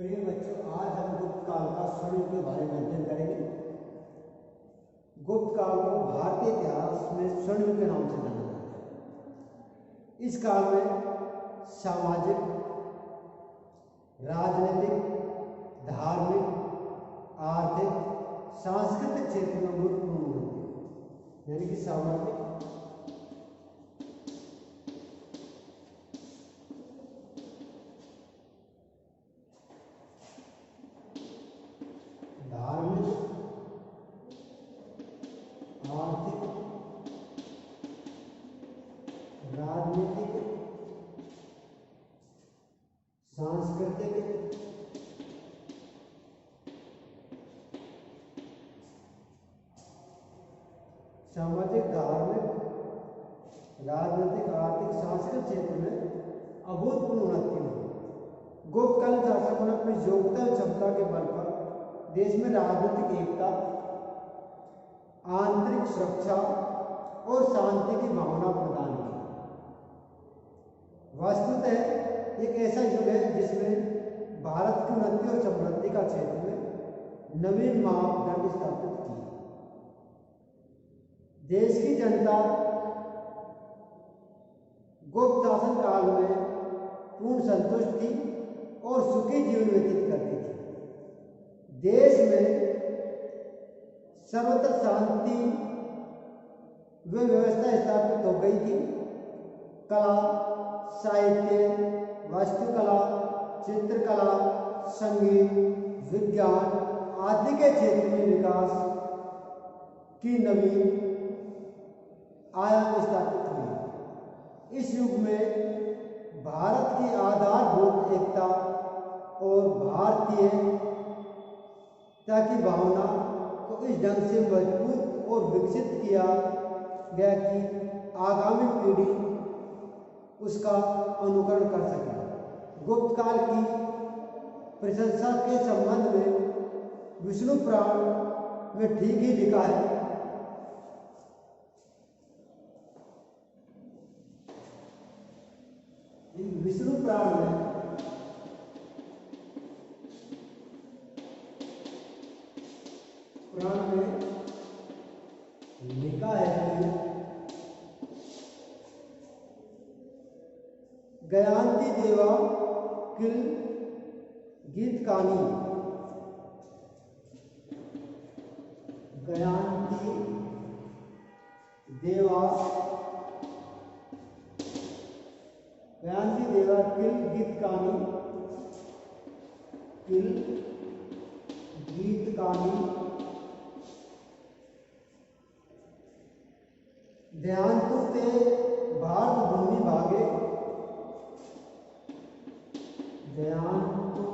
प्रिय बच्चों, आज हम गुप्त काल का स्वर्ण के बारे में अध्ययन करेंगे। गुप्त काल को भारतीय इतिहास में स्वर्ण के नाम से जाना जाता है। इस काल में सामाजिक, राजनीतिक, धार्मिक, आर्थिक, सांस्कृतिक क्षेत्र में महत्वपूर्ण उन्नति हुई, यानी कि सामाजिक, धार्मिक, आर्थिक, राजनीतिक, सांस्कृतिक, सामाजिक, धार्मिक, राजनीतिक, आर्थिक, सांस्कृतिक क्षेत्र में अभूतपूर्व उन्नति हुई। गुप्तकालीन शासकों ने अपनी योग्यता और क्षमता के बल पर देश में राजनीतिक एकता, आंतरिक सुरक्षा और शांति की भावना प्रदान की। वस्तुतः एक ऐसा युग है जिसमें भारत की उन्नति और समृद्धि का क्षेत्र में नवीन मापदंड स्थापित किए। देश की जनता गुप्त शासन काल में पूर्ण संतुष्ट थी और सुखी जीवन व्यतीत करती थी। देश में सर्वत्र शांति व व्यवस्था स्थापित हो गई थी। कला, साहित्य, वास्तुकला, चित्रकला, संगीत, विज्ञान आदि के क्षेत्र में विकास की नवीन आयाम स्थापित हुए। इस युग में भारत की आधारभूत एकता और भारतीयता की भावना को इस ढंग से मजबूत और विकसित किया गया कि आगामी पीढ़ी उसका अनुकरण कर सके। गुप्त काल की प्रशंसा के संबंध में विष्णु पुराण में ठीक ही लिखा है। विष्णु पुराण में लिखा है कि गयान्ति देवा किल गीतकानी, गयान्ति देवा किल गीतकानी, किल गीतकानी ध्यानतु ते भारत भूमि भागे, ध्यानतु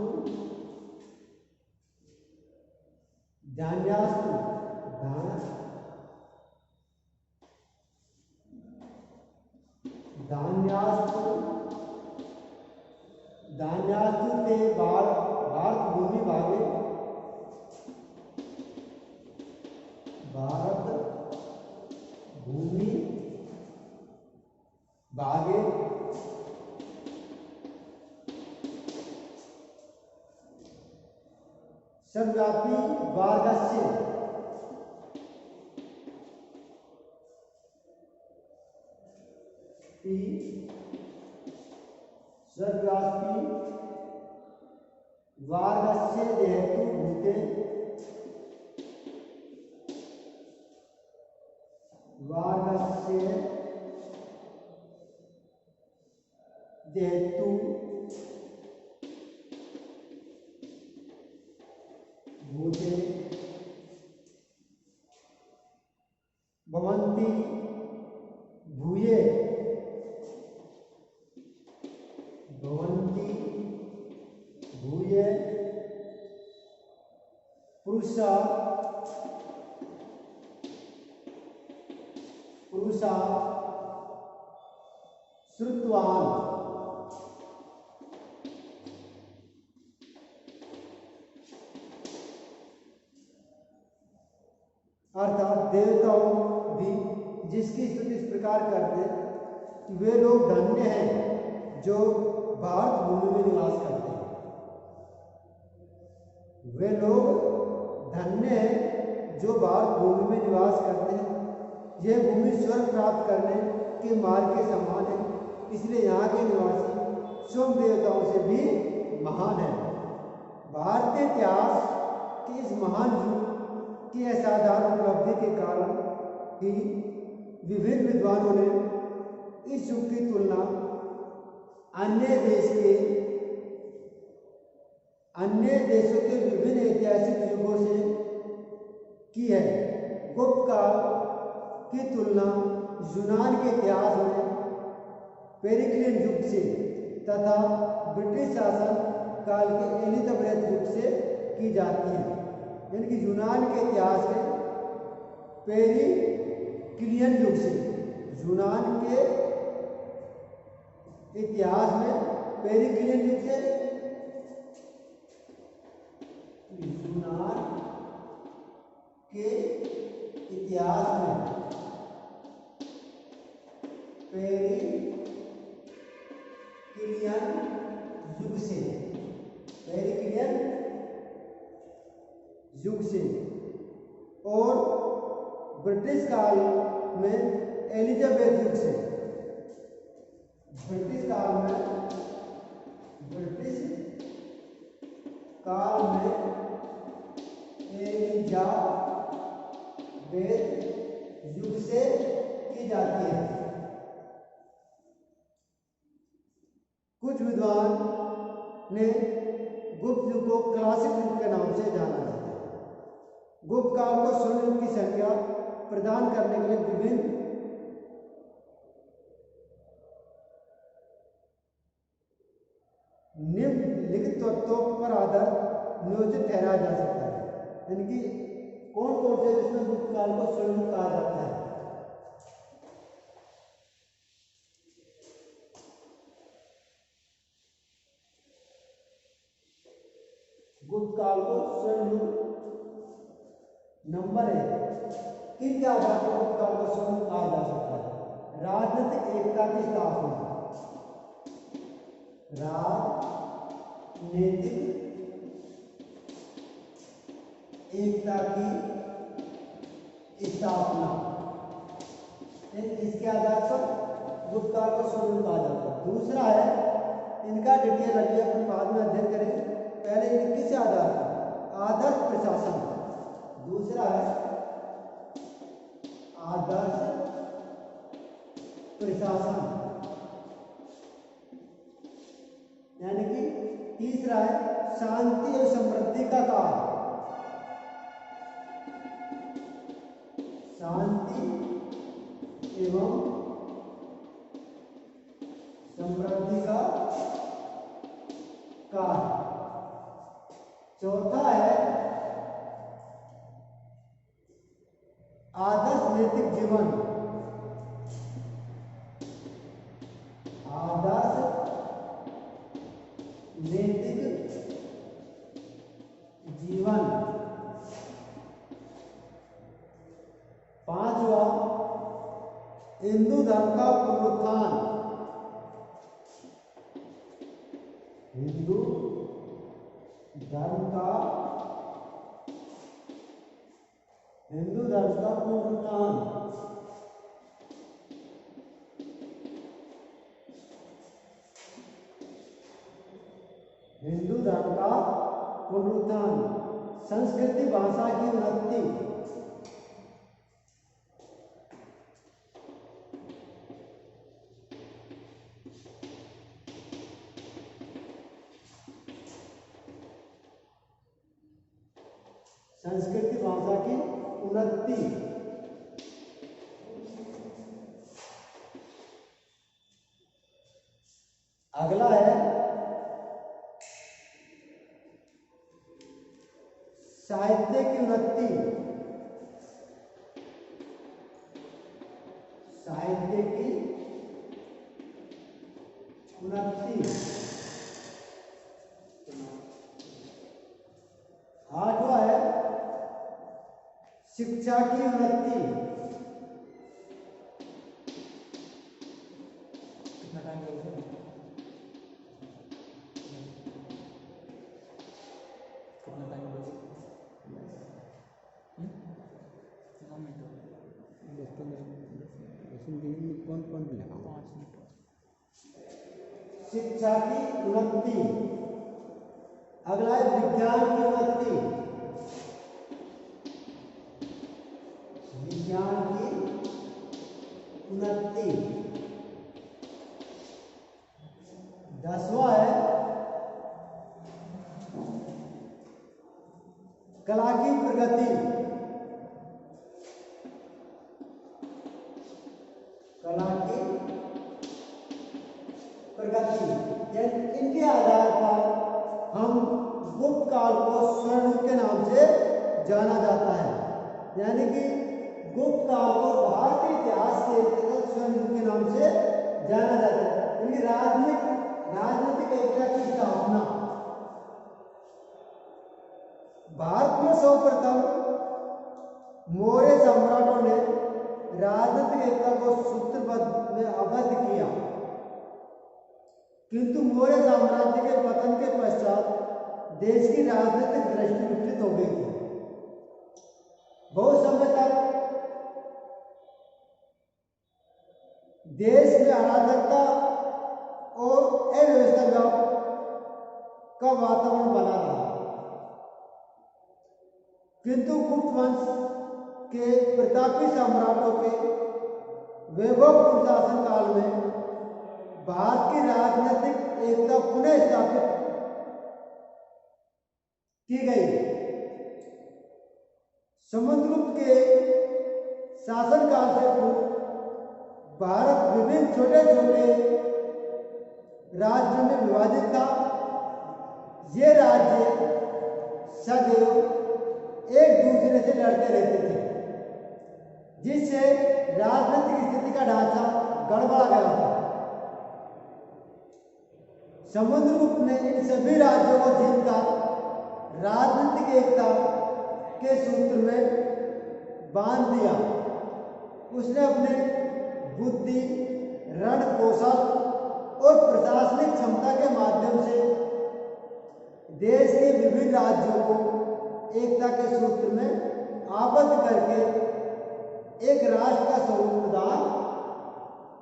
ध्यान्यास्तु धान्यास्तु ते भारत भूमि भागे, भारत भूमि भागे सर्वव्यापी वार्गस्य सर्वव्यापी वार्गस्य देहेतु भूते वार्गस्य देहेतु भूते भवन्ति भूये पुरुषा श्रुतवान, अर्थात देवताओं भी जिसकी स्तुति इस प्रकार करते कि वे लोग धन्य हैं जो भारत भूमि में निवास करते हैं। वे लोग धन्य हैं जो भारत भूमि में निवास करते हैं। यह भूमि स्वर्ग प्राप्त करने के मार्ग के समान है, इसलिए यहाँ के निवासी स्वयं देवताओं से भी महान है। भारतीय इतिहास के इस महान युग की असाधारण उपलब्धि के कारण ही विभिन्न विद्वानों ने इस युग की तुलना अन्य देशों के विभिन्न ऐतिहासिक युगों से की है। गुप्त काल की तुलना यूनान के इतिहास में पेरिक्लियन युग से तथा ब्रिटिश शासन काल के एलिजाबेथ युग से की जाती है। यानी कि यूनान के इतिहास में पेरिक्लियन युग से, यूनान के इतिहास में पेरिक्लियन युग से, यूनान के इतिहास में पेरिक्लियन युग से, पेरिक्लियन युग से, और ब्रिटिश काल में एलिजाबेथ युग से। ब्रिटिश काल में एलिजाबेथ युग से की जाती है। कुछ विद्वान ने गुप्त युग को क्लासिक युग के नाम से जाना जाता है। गुप्त काल को स्वर्ण युग की संख्या प्रदान करने के लिए विभिन्न निम्नलिखित तत्वों पर आधार नियोजित ठहराया जा सकता है। यानी कि कौन कौन से जिसमें गुप्त काल को स्वर्ण युग कहा जाता है। गुप्त काल को स्वर्ण युग नंबर 1 किन के आधार पर गुप्त काल को स्वर्ण युग कहा जा सकता है। राजनीतिक एकता की स्थापना, राजनीतिक एकता की स्थापना, इसके आधार पर गुप्त काल को स्वर्ण युग कहा जाता है। दूसरा है, इनका डिटेल अभी अपन बाद में अध्ययन करेंगे, पहले इनके किस आधार पर, आदर्श प्रशासन। दूसरा है आदर्श प्रशासन, यानी कि तीसरा है शांति और समृद्धि का काल, शांति एवं समृद्धि का काल। चौथा है आदर्श नैतिक जीवन, आदर्श नैतिक जीवन। पांचवा हिंदू धर्म का पुनरुत्थान, हिंदू धर्म का पुनरुत्थान। हिंदू धर्म का पुनरुत्थान। संस्कृति भाषा की उन्नति, संस्कृति भाषा की उन्नति। अगला है साहित्य की उन्नति, साहित्य की उन्नति। आठवां है शिक्षा की उन्नति। कितना टाइम लगेगा? कितना टाइम लगेगा? शिक्षा की उन्नति। अगला है विज्ञान की उन्नति। विज्ञान की उन्नति। 10वां है कला की प्रगति। कला की प्रगति, इनके आधार पर हम गुप्त काल को स्वर्ण युग के नाम से जाना जाता है। यानी कि गुप्त काल को भारतीय इतिहास के अंतर्गत स्वर्ण युग के नाम से जाना जाता है। यानी राजनीतिक एकता की स्थापना। भारत में सर्वप्रथम मौर्य सम्राटों ने राजनीतिक एकता को सूत्रबद्ध में आबद्ध किया, किंतु मौर्य साम्राज्य के पतन के पश्चात देश की राजनीतिक दृष्टि विकसित हो गई थी। बहुत समय तक देश में अराजकता और अव्यवस्था का वातावरण बना रहा, किंतु गुप्त वंश के प्रतापी सम्राटों के वैभवपूर्ण शासन काल में भारत की राजनीतिक एकता पुनः स्थापित की गई। समुद्रगुप्त के शासनकाल से पूर्व भारत विभिन्न छोटे छोटे राज्यों में विभाजित था। ये राज्य सदैव एक दूसरे से लड़ते रहते थे, जिससे राजनीतिक स्थिति का ढांचा गड़बड़ा गया था। समुद्रगुप्त ने इन सभी राज्यों को जीतकर राजनीतिक एकता के सूत्र में बांध दिया। उसने अपने बुद्धि, रण कौशल और प्रशासनिक क्षमता के माध्यम से देश के विभिन्न राज्यों को एकता के सूत्र में आबद्ध करके एक राष्ट्र का स्वरूप प्रदान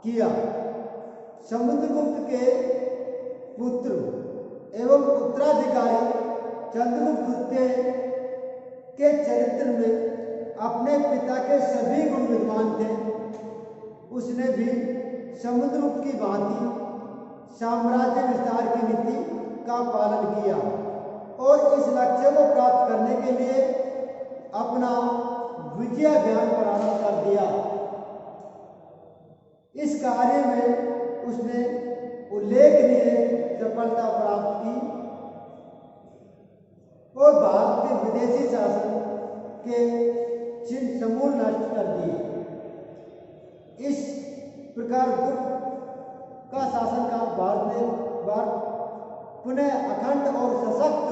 किया। समुद्रगुप्त के पुत्र एवं उत्तराधिकारी चंद्रगुप्त द्वितीय के चरित्र में अपने पिता के सभी गुण विद्वान थे। उसने भी समुद्रगुप्त की भांति साम्राज्य विस्तार की नीति का पालन किया और इस लक्ष्य को प्राप्त करने के लिए अपना विजयाभियान प्रारंभ कर दिया। इस कार्य में उसने उल्लेखनीय सफलता प्राप्त की और भारत के विदेशी शासन के चिन्ह समूल नष्ट कर दिए। इस प्रकार गुप्त का शासनकाल भारत ने पुनः अखंड और सशक्त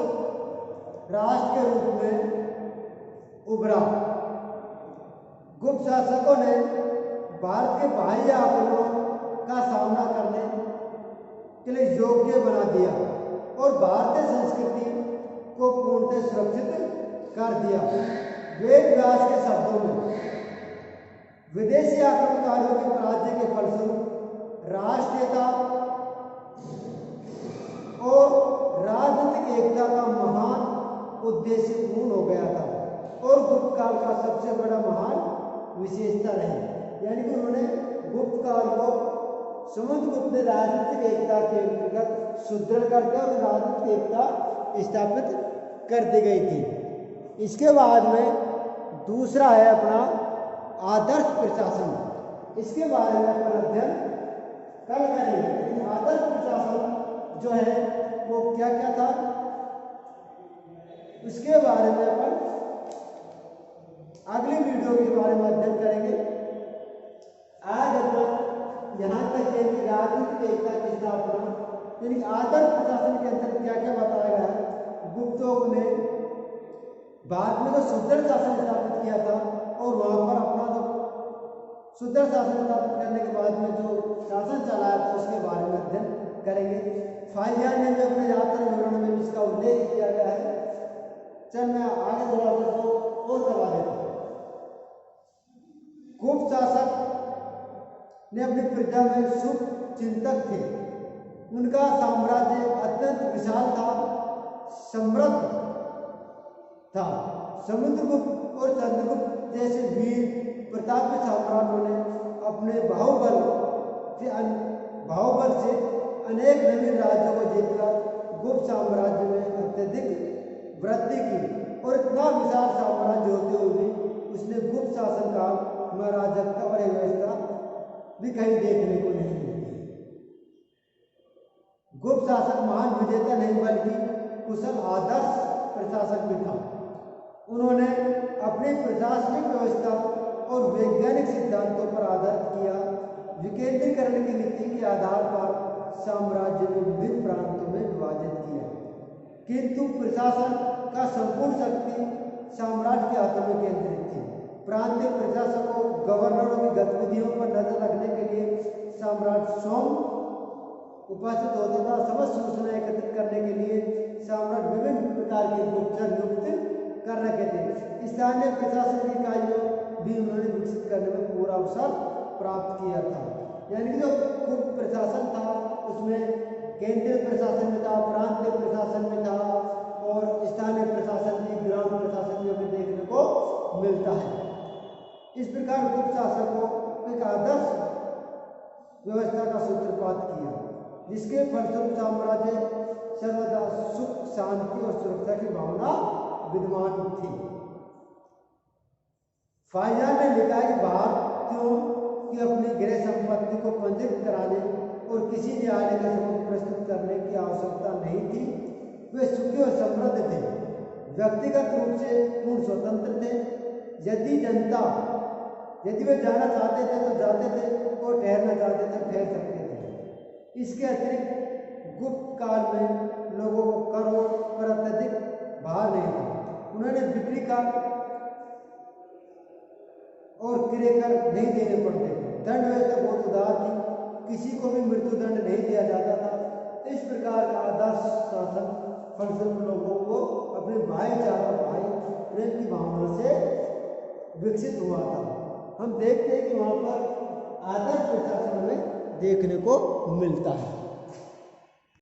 राष्ट्र के रूप में उभरा। गुप्त शासकों ने भारत के बाह्य आक्रमणों का सामना करने के लिए योग्य बना दिया और भारतीय संस्कृति को पूर्णतः सुरक्षित कर दिया। वेद व्यास के शब्दों में विदेशी आक्रमणकारियों के पराजय के फलस्वरूप राष्ट्रीयता और राजनीतिक एकता का महान उद्देश्य पूर्ण हो गया था और गुप्त काल का सबसे बड़ा महान विशेषता रही। यानी कि उन्होंने गुप्त काल को समुद्रगुप्त ने राजनीतिक एकता के अंतर्गत सुदृढ़ करके और राजनीतिक एकता स्थापित कर दी गई थी। इसके बाद में दूसरा है अपना आदर्श प्रशासन। इसके बारे में अपन अध्ययन कल करेंगे। आदर्श प्रशासन जो है वो क्या क्या था, उसके बारे में अपन अगली वीडियो के बारे में अध्ययन करेंगे। आज अपन यहाँ तक है कि राजनीतिक एकता की स्थापना यानी आदर्श प्रशासन के अंतर्गत क्या क्या बताया गया है। गुप्तों ने भारत में तो सुदृढ़ शासन स्थापित किया था और वहाँ पर अपना तो सुदृढ़ शासन स्थापित करने के बाद में जो शासन चलाया था उसके बारे में अध्ययन करेंगे। फाइलियान ने भी अपने यात्रा विवरण में इसका उल्लेख किया गया है। चल मैं आगे थोड़ा सा तो और करवा देता हूँ। गुप्त शासक ने अपनी प्रजा में शुभ चिंतक थे। उनका साम्राज्य अत्यंत विशाल था, समृद्ध था। समुद्रगुप्त और चंद्रगुप्त जैसे वीर प्रतापी सम्राटों ने अपने बाहुबल से अनेक नवीन राज्यों को जीतकर गुप्त साम्राज्य में अत्यधिक वृद्धि की, और इतना विशाल साम्राज्य होते हुए भी उसने गुप्त शासनकाल में अराजकता और व्यवस्था भी कहीं देखने को नहीं मिलती। गुप्त शासक महान विजेता नहीं बल्कि कुशल आदर्श प्रशासक भी था। उन्होंने अपनी प्रशासनिक व्यवस्था और वैज्ञानिक सिद्धांतों पर आधारित किया विकेंद्रीकरण की नीति के आधार पर साम्राज्य में विभिन्न प्रांतों में विभाजित किया, किंतु प्रशासन का संपूर्ण शक्ति सम्राट के हाथों में केंद्रित थी। प्रांतीय प्रशासकों गवर्नरों की गतिविधियों पर नजर रखने के लिए सम्राट स्वयं उपस्थित होता था। समस्त सूचना एकत्रित करने के लिए सम्राट विभिन्न प्रकार के गुप्तचर नियुक्त कर रखे थे। स्थानीय प्रशासन की इकाइयों भी उन्होंने विकसित करने में पूरा अवसर प्राप्त किया था। यानी कि जो गुप्त प्रशासन था उसमें केंद्रीय प्रशासन में था, प्रांतीय प्रशासन में था और स्थानीय प्रशासन भी, ग्राम प्रशासन भी हमें देखने को मिलता है। इस प्रकार गुप्त शासकों एक आदर्श व्यवस्था का सूत्रपात किया, जिसके फलस्वरूप साम्राज्य सर्वदा सुख, शांति और सुरक्षा की भावना विद्यमान थी। फाइजान ने लिखा कि भारतीयों की अपनी गृह संपत्ति को पंजीकृत कराने और किसी न्यायालय के समक्ष प्रस्तुत करने की आवश्यकता नहीं थी। वे सुखी और समृद्ध थे, व्यक्तिगत रूप से पूर्ण स्वतंत्र थे। यदि वे जाना चाहते थे तो जाते थे और ठहरना चाहते थे ठहर सकते थे। इसके अतिरिक्त गुप्त काल में लोगों को करों पर अत्यधिक भार नहीं था। उन्होंने बिक्री कर और क्रय कर नहीं देने पड़ते थे। दंड व्यवस्था बहुत उदार थी, किसी को भी मृत्यु दंड नहीं दिया जाता था। इस प्रकार का आदर्श शासन फलस्वरूप लोगों को अपने भाईचारा, भाई प्रेम की भावना से विकसित हुआ था। हम देखते हैं कि वहाँ पर आदर्श प्रशासन में देखने को मिलता है।